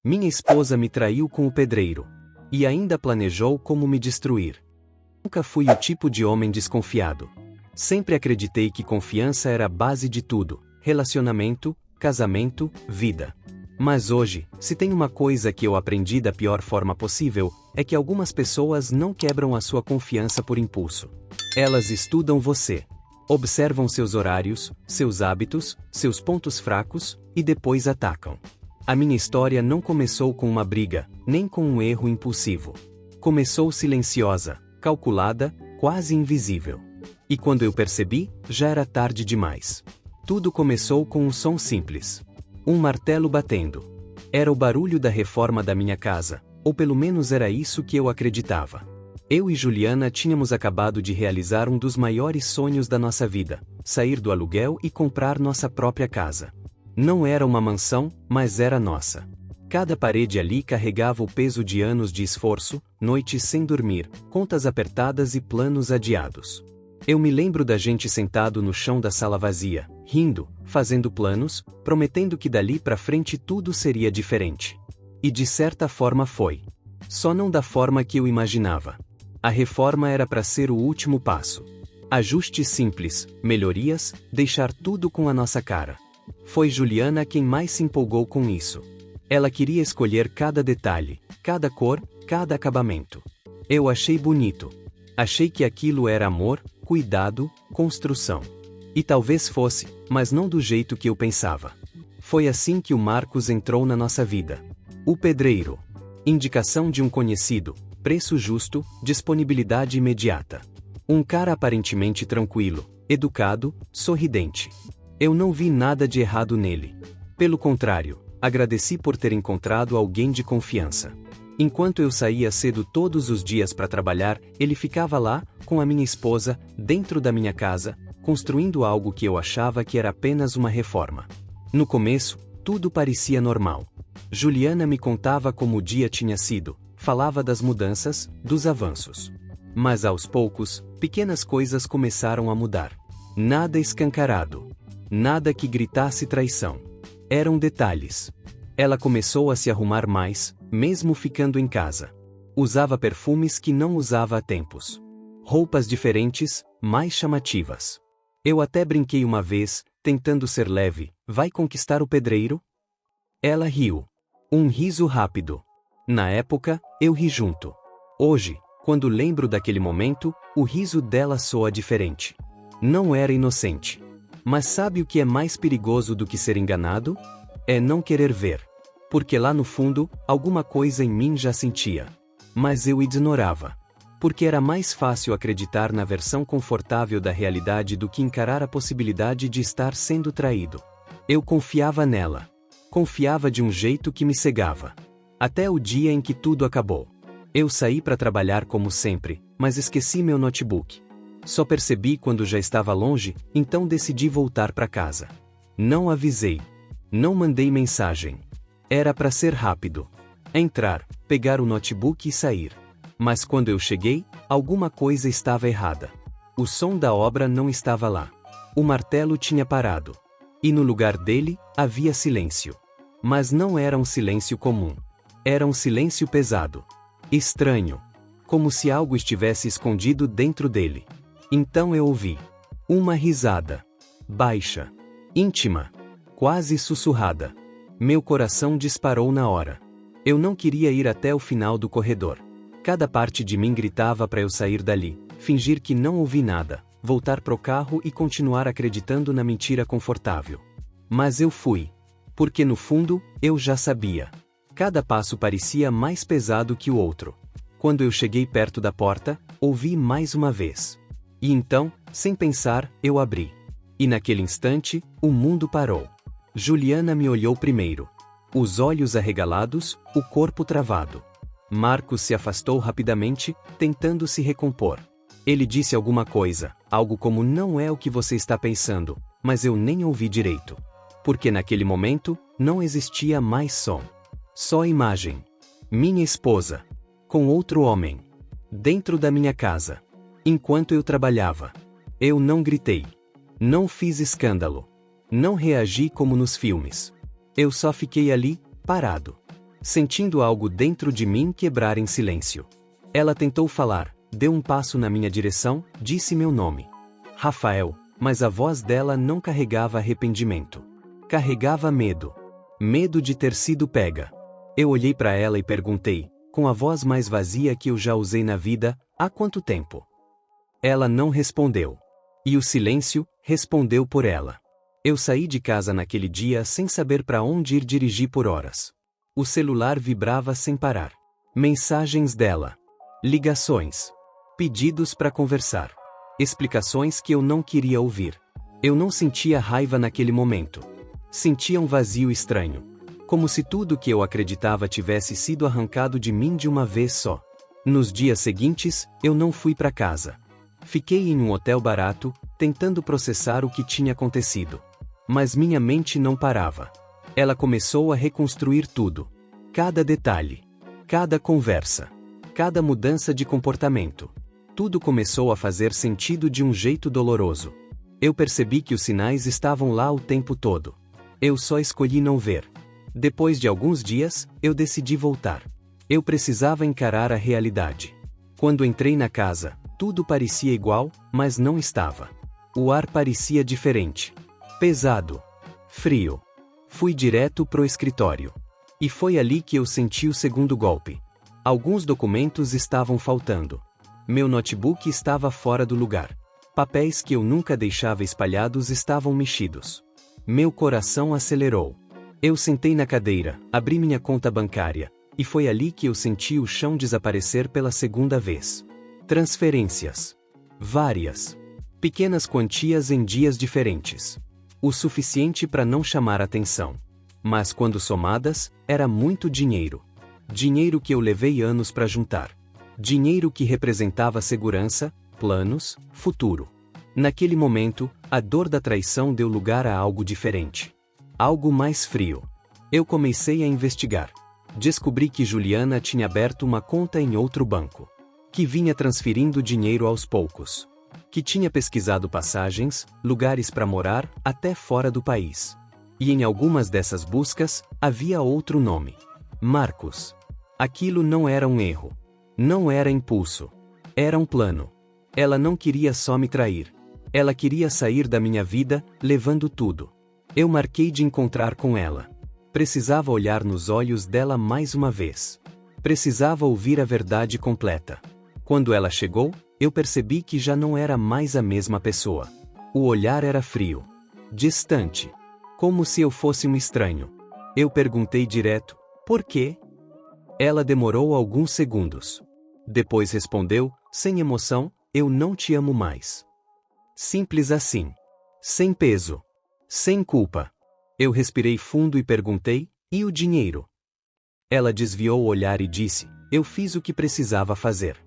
Minha esposa me traiu com o pedreiro. E ainda planejou como me destruir. Nunca fui o tipo de homem desconfiado. Sempre acreditei que confiança era a base de tudo: relacionamento, casamento, vida. Mas hoje, se tem uma coisa que eu aprendi da pior forma possível, é que algumas pessoas não quebram a sua confiança por impulso. Elas estudam você. Observam seus horários, seus hábitos, seus pontos fracos, e depois atacam. A minha história não começou com uma briga, nem com um erro impulsivo. Começou silenciosa, calculada, quase invisível. E quando eu percebi, já era tarde demais. Tudo começou com um som simples. Um martelo batendo. Era o barulho da reforma da minha casa, ou pelo menos era isso que eu acreditava. Eu e Juliana tínhamos acabado de realizar um dos maiores sonhos da nossa vida: sair do aluguel e comprar nossa própria casa. Não era uma mansão, mas era nossa. Cada parede ali carregava o peso de anos de esforço, noites sem dormir, contas apertadas e planos adiados. Eu me lembro da gente sentado no chão da sala vazia, rindo, fazendo planos, prometendo que dali pra frente tudo seria diferente. E de certa forma foi. Só não da forma que eu imaginava. A reforma era para ser o último passo. Ajustes simples, melhorias, deixar tudo com a nossa cara. Foi Juliana quem mais se empolgou com isso. Ela queria escolher cada detalhe, cada cor, cada acabamento. Eu achei bonito. Achei que aquilo era amor, cuidado, construção. E talvez fosse, mas não do jeito que eu pensava. Foi assim que o Marcos entrou na nossa vida. O pedreiro. Indicação de um conhecido, preço justo, disponibilidade imediata. Um cara aparentemente tranquilo, educado, sorridente. Eu não vi nada de errado nele. Pelo contrário, agradeci por ter encontrado alguém de confiança. Enquanto eu saía cedo todos os dias para trabalhar, ele ficava lá, com a minha esposa, dentro da minha casa, construindo algo que eu achava que era apenas uma reforma. No começo, tudo parecia normal. Juliana me contava como o dia tinha sido, falava das mudanças, dos avanços. Mas aos poucos, pequenas coisas começaram a mudar. Nada escancarado. Nada que gritasse traição. Eram detalhes. Ela começou a se arrumar mais, mesmo ficando em casa. Usava perfumes que não usava há tempos. Roupas diferentes, mais chamativas. Eu até brinquei uma vez, tentando ser leve: vai conquistar o pedreiro? Ela riu. Um riso rápido. Na época, eu ri junto. Hoje, quando lembro daquele momento, o riso dela soa diferente. Não era inocente. Mas sabe o que é mais perigoso do que ser enganado? É não querer ver. Porque lá no fundo, alguma coisa em mim já sentia. Mas eu ignorava. Porque era mais fácil acreditar na versão confortável da realidade do que encarar a possibilidade de estar sendo traído. Eu confiava nela. Confiava de um jeito que me cegava. Até o dia em que tudo acabou. Eu saí para trabalhar como sempre, mas esqueci meu notebook. Só percebi quando já estava longe, então decidi voltar para casa. Não avisei. Não mandei mensagem. Era para ser rápido. Entrar, pegar o notebook e sair. Mas quando eu cheguei, alguma coisa estava errada. O som da obra não estava lá. O martelo tinha parado. E no lugar dele, havia silêncio. Mas não era um silêncio comum. Era um silêncio pesado. Estranho. Como se algo estivesse escondido dentro dele. Então eu ouvi. Uma risada. Baixa. Íntima. Quase sussurrada. Meu coração disparou na hora. Eu não queria ir até o final do corredor. Cada parte de mim gritava para eu sair dali, fingir que não ouvi nada, voltar pro carro e continuar acreditando na mentira confortável. Mas eu fui. Porque no fundo, eu já sabia. Cada passo parecia mais pesado que o outro. Quando eu cheguei perto da porta, ouvi mais uma vez. E então, sem pensar, eu abri. E naquele instante, o mundo parou. Juliana me olhou primeiro. Os olhos arregalados, o corpo travado. Marcos se afastou rapidamente, tentando se recompor. Ele disse alguma coisa, algo como: não é o que você está pensando, mas eu nem ouvi direito. Porque naquele momento, não existia mais som. Só imagem. Minha esposa. Com outro homem. Dentro da minha casa. Enquanto eu trabalhava. Eu não gritei. Não fiz escândalo. Não reagi como nos filmes. Eu só fiquei ali, parado. sentindo algo dentro de mim quebrar em silêncio. Ela tentou falar, deu um passo na minha direção, disse meu nome. Rafael, mas a voz dela não carregava arrependimento. Carregava medo. Medo de ter sido pega. Eu olhei para ela e perguntei, com a voz mais vazia que eu já usei na vida, há quanto tempo? Ela não respondeu. E o silêncio respondeu por ela. Eu saí de casa naquele dia sem saber para onde ir dirigir por horas. O celular vibrava sem parar. Mensagens dela. Ligações. Pedidos para conversar. Explicações que eu não queria ouvir. Eu não sentia raiva naquele momento. Sentia um vazio estranho. Como se tudo que eu acreditava tivesse sido arrancado de mim de uma vez só. Nos dias seguintes, eu não fui para casa. Fiquei em um hotel barato, tentando processar o que tinha acontecido. Mas minha mente não parava. Ela começou a reconstruir tudo. Cada detalhe. Cada conversa. Cada mudança de comportamento. Tudo começou a fazer sentido de um jeito doloroso. Eu percebi que os sinais estavam lá o tempo todo. Eu só escolhi não ver. Depois de alguns dias, eu decidi voltar. Eu precisava encarar a realidade. Quando entrei na casa, tudo parecia igual, mas não estava. O ar parecia diferente. Pesado. Frio. Fui direto pro escritório. E foi ali que eu senti o segundo golpe. Alguns documentos estavam faltando. Meu notebook estava fora do lugar. Papéis que eu nunca deixava espalhados estavam mexidos. Meu coração acelerou. Eu sentei na cadeira, abri minha conta bancária, e foi ali que eu senti o chão desaparecer pela segunda vez. Transferências. Várias. Pequenas quantias em dias diferentes. O suficiente para não chamar atenção. Mas quando somadas, era muito dinheiro. Dinheiro que eu levei anos para juntar. Dinheiro que representava segurança, planos, futuro. Naquele momento, a dor da traição deu lugar a algo diferente. Algo mais frio. Eu comecei a investigar. Descobri que Juliana tinha aberto uma conta em outro banco. Que vinha transferindo dinheiro aos poucos. Que tinha pesquisado passagens, lugares para morar, até fora do país. E em algumas dessas buscas, havia outro nome. Marcos. Aquilo não era um erro. Não era impulso. Era um plano. Ela não queria só me trair. Ela queria sair da minha vida, levando tudo. Eu marquei de encontrar com ela. Precisava olhar nos olhos dela mais uma vez. Precisava ouvir a verdade completa. Quando ela chegou, eu percebi que já não era mais a mesma pessoa. O olhar era frio. Distante. Como se eu fosse um estranho. Eu perguntei direto, por quê? Ela demorou alguns segundos. Depois respondeu, sem emoção, eu não te amo mais. Simples assim. Sem peso. Sem culpa. Eu respirei fundo e perguntei, e o dinheiro? Ela desviou o olhar e disse, eu fiz o que precisava fazer.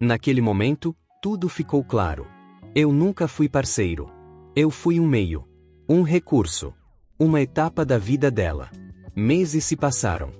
Naquele momento, tudo ficou claro. Eu nunca fui parceiro. Eu fui um meio. Um recurso. Uma etapa da vida dela. Meses se passaram.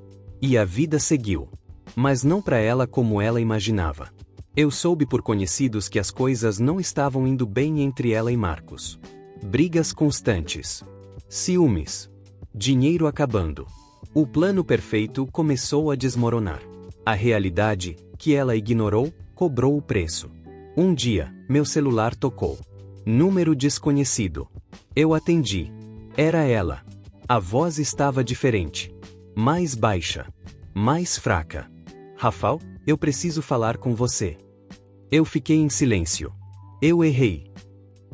E a vida seguiu. Mas não para ela como ela imaginava. Eu soube por conhecidos que as coisas não estavam indo bem entre ela e Marcos. Brigas constantes. Ciúmes. Dinheiro acabando. O plano perfeito começou a desmoronar. A realidade, que ela ignorou, cobrou o preço. Um dia, meu celular tocou. Número desconhecido. Eu atendi. Era ela. A voz estava diferente. Mais baixa. Mais fraca. Rafael, eu preciso falar com você. Eu fiquei em silêncio. Eu errei.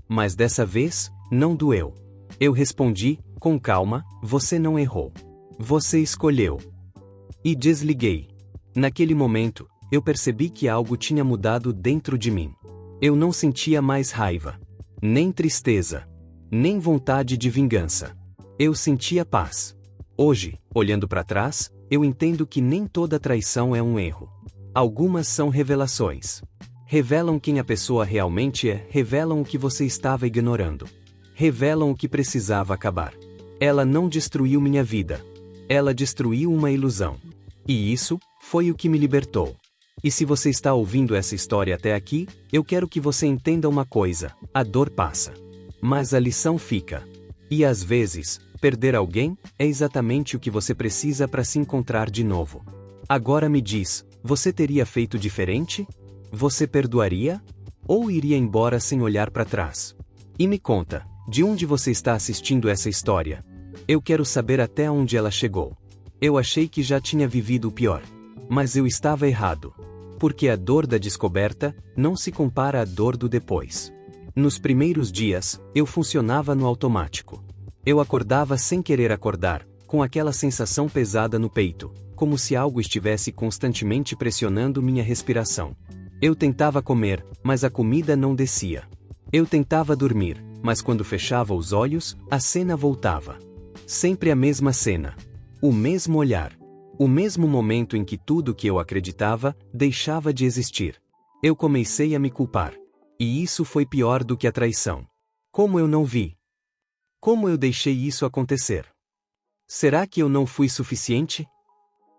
Mas dessa vez, não doeu. Eu respondi, com calma, você não errou. Você escolheu. E desliguei. Naquele momento, eu percebi que algo tinha mudado dentro de mim. Eu não sentia mais raiva. Nem tristeza. Nem vontade de vingança. Eu sentia paz. Hoje, olhando para trás, eu entendo que nem toda traição é um erro. Algumas são revelações. Revelam quem a pessoa realmente é, revelam o que você estava ignorando. Revelam o que precisava acabar. Ela não destruiu minha vida. Ela destruiu uma ilusão. E isso foi o que me libertou. E se você está ouvindo essa história até aqui, eu quero que você entenda uma coisa: a dor passa. Mas a lição fica. E às vezes, Perder alguém é exatamente o que você precisa para se encontrar de novo. Agora me diz, você teria feito diferente? Você perdoaria? Ou iria embora sem olhar para trás? E me conta, de onde você está assistindo essa história? Eu quero saber até onde ela chegou. Eu achei que já tinha vivido o pior. Mas eu estava errado. Porque a dor da descoberta não se compara à dor do depois. Nos primeiros dias, eu funcionava no automático. Eu acordava sem querer acordar, com aquela sensação pesada no peito, como se algo estivesse constantemente pressionando minha respiração. Eu tentava comer, mas a comida não descia. Eu tentava dormir, mas quando fechava os olhos, a cena voltava. Sempre a mesma cena. O mesmo olhar. O mesmo momento em que tudo que eu acreditava deixava de existir. Eu comecei a me culpar. E isso foi pior do que a traição. Como eu não vi? Como eu deixei isso acontecer? Será que eu não fui suficiente?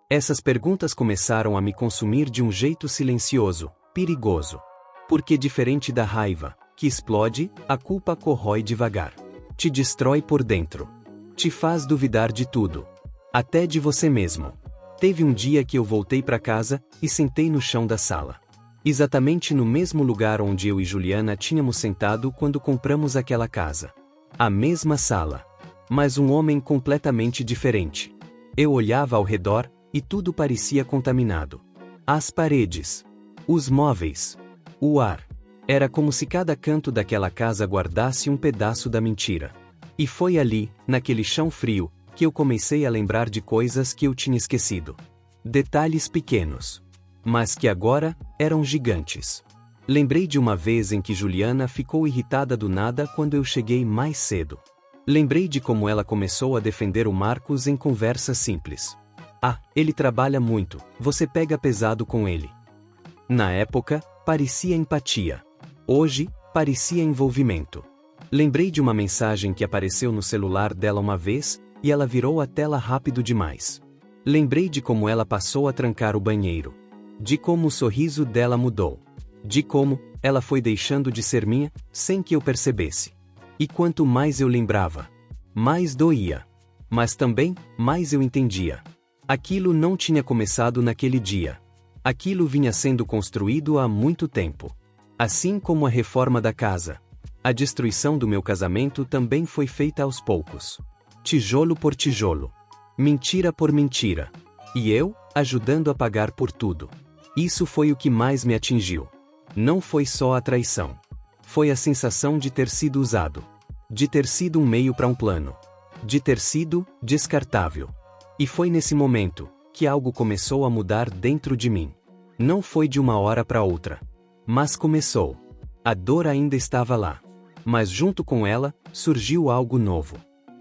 Essas perguntas começaram a me consumir de um jeito silencioso, perigoso. Porque diferente da raiva, que explode, a culpa corrói devagar. Te destrói por dentro. Te faz duvidar de tudo. Até de você mesmo. Teve um dia que eu voltei para casa e sentei no chão da sala. Exatamente no mesmo lugar onde eu e Juliana tínhamos sentado quando compramos aquela casa. A mesma sala. Mas um homem completamente diferente. Eu olhava ao redor e tudo parecia contaminado. As paredes. Os móveis. O ar. Era como se cada canto daquela casa guardasse um pedaço da mentira. E foi ali, naquele chão frio, que eu comecei a lembrar de coisas que eu tinha esquecido. Detalhes pequenos. Mas que agora eram gigantes. Lembrei de uma vez em que Juliana ficou irritada do nada quando eu cheguei mais cedo. Lembrei de como ela começou a defender o Marcos em conversa simples. Ah, ele trabalha muito, você pega pesado com ele. Na época, parecia empatia. Hoje, parecia envolvimento. Lembrei de uma mensagem que apareceu no celular dela uma vez, e ela virou a tela rápido demais. Lembrei de como ela passou a trancar o banheiro. De como o sorriso dela mudou. De como ela foi deixando de ser minha, sem que eu percebesse. E quanto mais eu lembrava, mais doía. Mas também, mais eu entendia. Aquilo não tinha começado naquele dia. Aquilo vinha sendo construído há muito tempo. Assim como a reforma da casa. A destruição do meu casamento também foi feita aos poucos. Tijolo por tijolo. Mentira por mentira. E eu, ajudando a pagar por tudo. Isso foi o que mais me atingiu. Não foi só a traição. Foi a sensação de ter sido usado. De ter sido um meio para um plano. De ter sido descartável. E foi nesse momento que algo começou a mudar dentro de mim. Não foi de uma hora para outra. Mas começou. A dor ainda estava lá. Mas junto com ela, surgiu algo novo.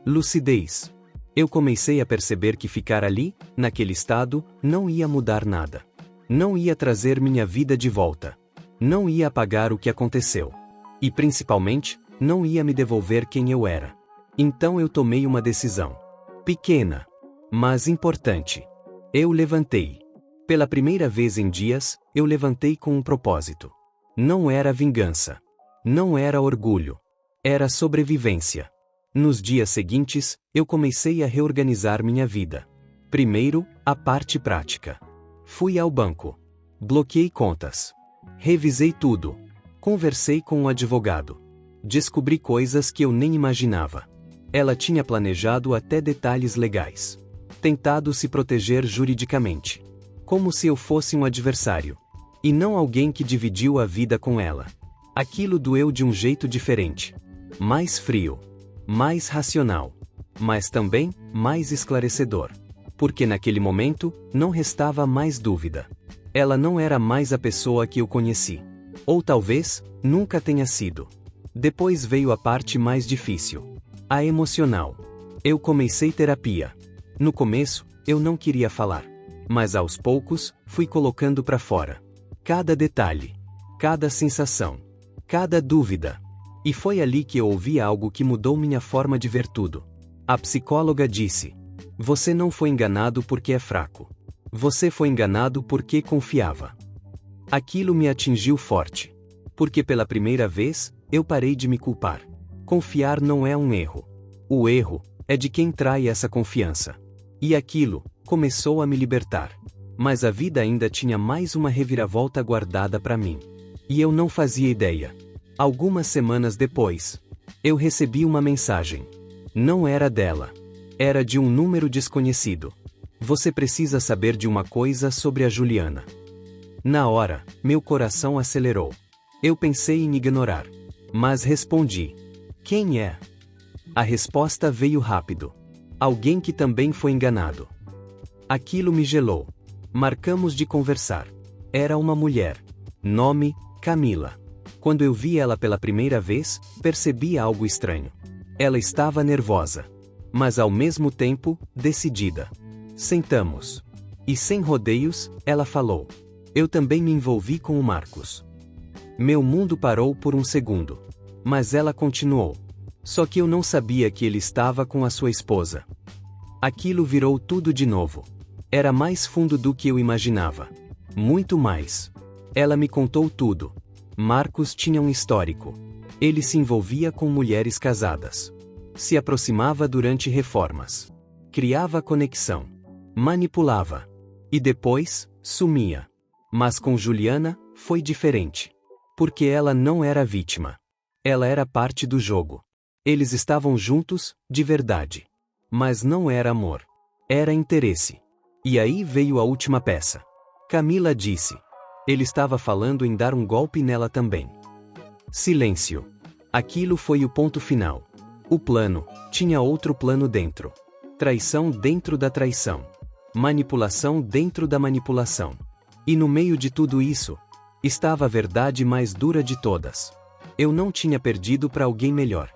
Lucidez. Eu comecei a perceber que ficar ali, naquele estado, não ia mudar nada. Não ia trazer minha vida de volta. Não ia apagar o que aconteceu. E principalmente, não ia me devolver quem eu era. Então eu tomei uma decisão. Pequena, mas importante. Eu levantei. Pela primeira vez em dias, eu levantei com um propósito. Não era vingança. Não era orgulho. Era sobrevivência. Nos dias seguintes, eu comecei a reorganizar minha vida. Primeiro, a parte prática. Fui ao banco. Bloqueei contas. Revisei tudo. Conversei com um advogado. Descobri coisas que eu nem imaginava. Ela tinha planejado até detalhes legais. Tentado se proteger juridicamente. Como se eu fosse um adversário. E não alguém que dividiu a vida com ela. Aquilo doeu de um jeito diferente. Mais frio. Mais racional. Mas também, mais esclarecedor. Porque naquele momento, não restava mais dúvida. Ela não era mais a pessoa que eu conheci. Ou talvez, nunca tenha sido. Depois veio a parte mais difícil. A emocional. Eu comecei terapia. No começo, eu não queria falar. Mas aos poucos, fui colocando para fora. Cada detalhe. Cada sensação. Cada dúvida. E foi ali que eu ouvi algo que mudou minha forma de ver tudo. A psicóloga disse: você não foi enganado porque é fraco. Você foi enganado porque confiava. Aquilo me atingiu forte. Porque pela primeira vez, eu parei de me culpar. Confiar não é um erro. O erro é de quem trai essa confiança. E aquilo começou a me libertar. Mas a vida ainda tinha mais uma reviravolta guardada para mim. E eu não fazia ideia. Algumas semanas depois, eu recebi uma mensagem. Não era dela. Era de um número desconhecido. Você precisa saber de uma coisa sobre a Juliana. Na hora, meu coração acelerou. Eu pensei em ignorar. Mas respondi. Quem é? A resposta veio rápido. Alguém que também foi enganado. Aquilo me gelou. Marcamos de conversar. Era uma mulher. Nome, Camila. Quando eu vi ela pela primeira vez, percebi algo estranho. Ela estava nervosa. Mas ao mesmo tempo, decidida. Sentamos. E sem rodeios, ela falou. Eu também me envolvi com o Marcos. Meu mundo parou por um segundo. Mas ela continuou. Só que eu não sabia que ele estava com a sua esposa. Aquilo virou tudo de novo. Era mais fundo do que eu imaginava. Muito mais. Ela me contou tudo. Marcos tinha um histórico. Ele se envolvia com mulheres casadas. Se aproximava durante reformas. Criava conexão. Manipulava. E depois, sumia. Mas com Juliana, foi diferente. Porque ela não era vítima. Ela era parte do jogo. Eles estavam juntos, de verdade. Mas não era amor. Era interesse. E aí veio a última peça. Camila disse. Ele estava falando em dar um golpe nela também. Silêncio. Aquilo foi o ponto final. O plano tinha outro plano dentro. Traição dentro da traição. Manipulação dentro da manipulação. E no meio de tudo isso, estava a verdade mais dura de todas. Eu não tinha perdido para alguém melhor.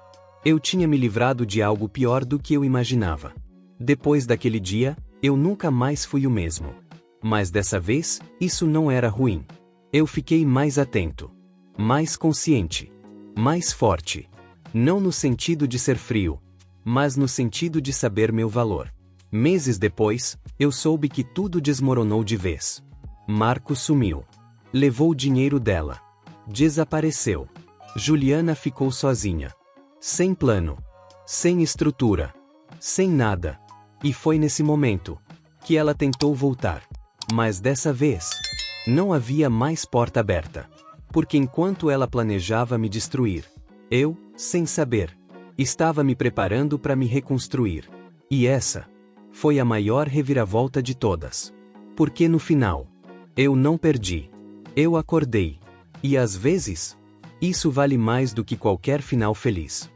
Eu tinha me livrado de algo pior do que eu imaginava. Depois daquele dia, eu nunca mais fui o mesmo. Mas dessa vez, isso não era ruim. Eu fiquei mais atento. Mais consciente. Mais forte. Não no sentido de ser frio, mas no sentido de saber meu valor. Meses depois, eu soube que tudo desmoronou de vez. Marcos sumiu. Levou o dinheiro dela. Desapareceu. Juliana ficou sozinha. Sem plano. Sem estrutura. Sem nada. E foi nesse momento que ela tentou voltar. Mas dessa vez, não havia mais porta aberta. Porque enquanto ela planejava me destruir, eu, sem saber, estava me preparando para me reconstruir. E essa foi a maior reviravolta de todas. Porque no final, eu não perdi. Eu acordei. E às vezes, isso vale mais do que qualquer final feliz.